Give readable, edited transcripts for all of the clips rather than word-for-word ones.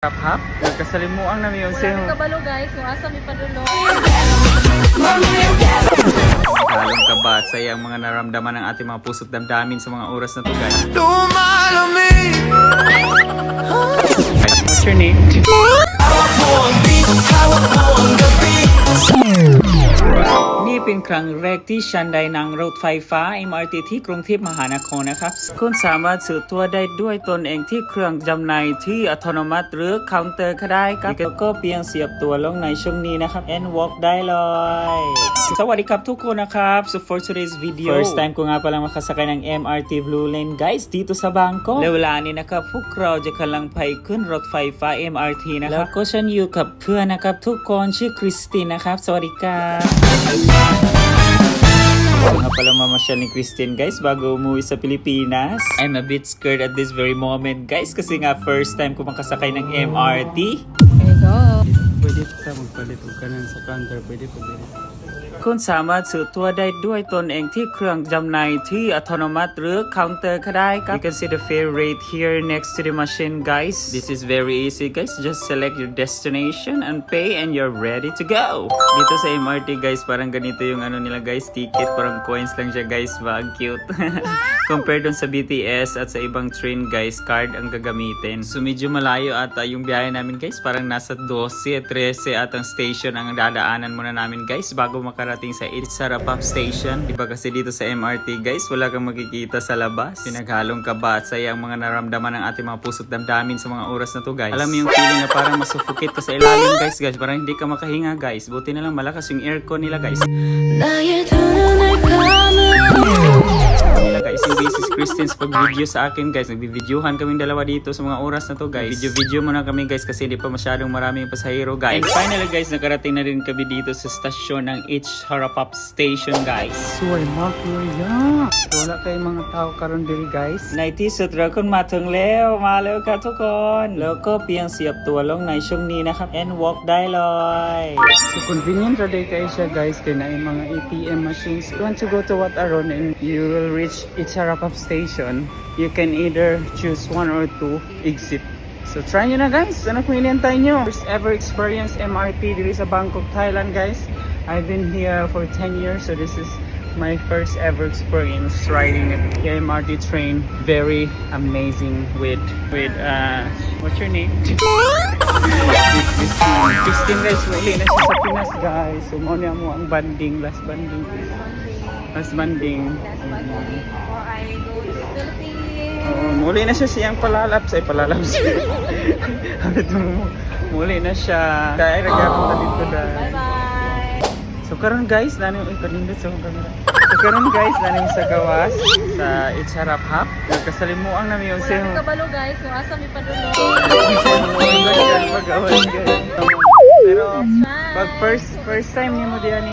Hap, nagkasalimuang na yung Wala na kabalo guys, kung asa may padulo. Halong kaba at saya ang mga naramdaman ng ating mga puso't damdamin sa mga oras na to guys. What's your name?นี่เป็นครั้งแรกที่ฉันได้นั่งรถไฟฟ้า MRT ที่กรุงเทพมหานครนะครับคุณสามารถซื้อตั๋วได้ด้วยตนเองที่เครื่องจำหน่ายที่อัตโนมัติหรือเคาน์เตอร์ก็ได้ครับแล้วก็เพียงเสียบตั๋วลงในช่วงนี้นะครับ and walk ได้เลยสวัสดีครับทุกคนนะครับ so for today's video first time ko nga palang makasakay ng MRT Blue Lane guys dito sa Bangkok และเวลานี้นะครับพวกเราจะกำลังไปขึ้นรถไฟฟ้า MRT นะครับแล้วก็ฉันอยู่กับเพื่อนนะครับทุกคนชื่อคริสตินนะครับสวัสดีครับnga pala mamasyal ni Christine guys bago umuwi sa Pilipinas. I'm a bit scared at this very moment guys kasi nga first time ko makasakay ng MRT. There you go. Pwede ka magpalit ka na sa counter, pwede. คุณสามารถซื้อตั๋วได้ด้วยตนเองที่เครื่องจำหน่ายที่อัตโนมัติหรือเคาน์เตอร์ก็ได้ครับ You can see the fare rate here next to the machine guys. This is very easy guys. Just select your destination and pay and you're ready to go. Dito sa MRT guys, parang ganito yung ano nila guys, ticket, parang coins lang siya guys, ba? Ang cute. Compared dun sa BTS at sa ibang train guys, card ang gagamitin. So medyo malayo ata yung biyahe namin guys, parang nasa 12 at 13 at ang station ang dadaanan muna namin guys bago makarating sa Itsarapap Station. Diba kasi dito sa MRT guys, wala kang makikita sa labas. Pinaghalong kaba at saya ang mga naramdaman ng ating mga puso't damdamin sa mga oras na to guys. Alam mo yung feeling na parang masuffocate ka sa ilalim guys, parang hindi ka makahinga guys. Buti na lang malakas yung aircon nila guys. Nila guys, yung basis Christians pag-video sa akin guys. Nagbi-videohan kaming dalawa dito sa mga oras na to guys. Video muna kami guys kasi hindi pa masyadong maraming pasahero guys. And finally guys, nakarating na rin kami dito sa stasyon ng Itsarapap Station guys. So ay makuya. Wala kayong mga tao karon diri guys. ในที่สุดเราก็มาถึงแล้วมาแล้วครับทุกคนแล้วก็เพียงเสียบตัวลงในช่วงนี้นะครับ and walk ได้เลย So convenient ra day kayo siya guys kay na yung mga ATM machines. You want to go to Wataron and you will reach Itsarapap Station. You can either choose one or two exit. So try nyo na guys. Ano kung inintay nyo? First ever experience MRT dito sa Bangkok, Thailand guys. I've been here for 10 years, so this is my first ever experience riding the MRT train. Very amazing with what's your name? Christine guys, uli na siya sa Pinas guys. So muna mo ang banding, last banding. Or I go to Philippines. Muli na siya siyang palalaps. Muli na siya. Dahil nagapon na dito dahil. Bye-bye. So karon guys, nani yung ipanindot sa camera. So karon guys, nani sa gawas sa Itsarapap. Nagkasalimuang namin yung Wala na kabalo guys, kung asa may padulo. Pero pag first time niyo mo diyan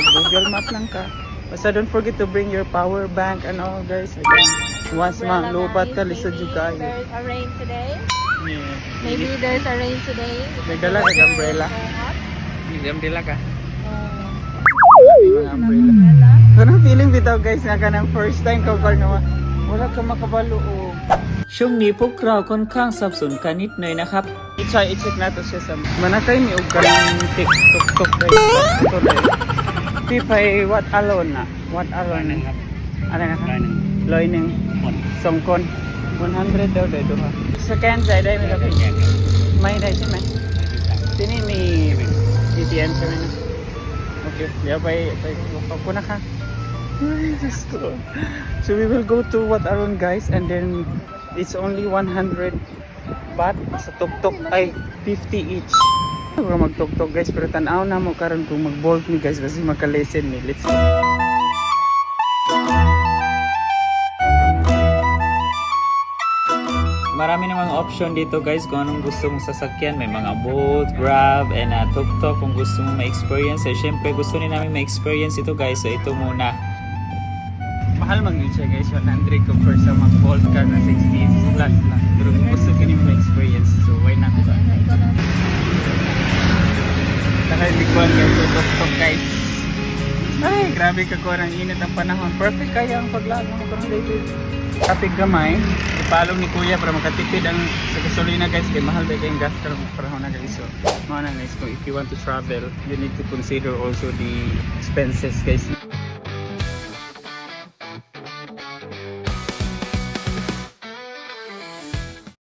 Google Map lang ka. Basta don't forget to bring your power bank and all guys. Once lupat ka, lisod yung kayo. There's a rain today. Yeah. Maybe there's a rain today. Nagdala ka umbrella. Hindi umbrella ka. Mga umbrella. Umbrella. Anong feeling bitaw guys nga ka ng first time ka nga wala ka makabalo o. ช่วงนี้พวกเราค่อนข้างสับสนกันนิดหน่อยนะครับ i-check nato siya sa manakay mi og kanang TikTok guys. Ito dai. Pipay what alone na. What alone na. Ano na ka? Loining. Songkon. 100 daw dai duha. Second side dai mi kapit. May dai siya man. Sini mi ATM siya man. Okay, dia pay ko na ka. So we will go to Wataron guys and then it's only 100 baht sa tuk-tuk ay 50 each. Huwag mag-tuk-tuk guys pero tanaw na mo karon kung mag-bolt ni guys kasi maka-lesson ni. Let's go. Marami namang option dito guys kung anong gusto mong sasakyan. May mga boat, grab, and tuk-tuk kung gusto mong ma-experience. So syempre gusto rin namin ma-experience ito guys. So ito muna. Mahal mag-yun siya guys, 100 compare sa mga Bolt car na 60 plus lang. Pero kung gusto ka nyo ma-experience, so why not ba? Nakalimuan guys, so tuk-tuk guys. Ay, grabe ka ko ng init ang panahon. Perfect kaya ang paglago mo karon David. Kapig gamay, ipalong ni Kuya para makatipid ang sa gasolina guys. Kaya mahal ba kayong gas karong panahon na guys. So, mga na guys, kung if you want to travel, you need to consider also the expenses guys.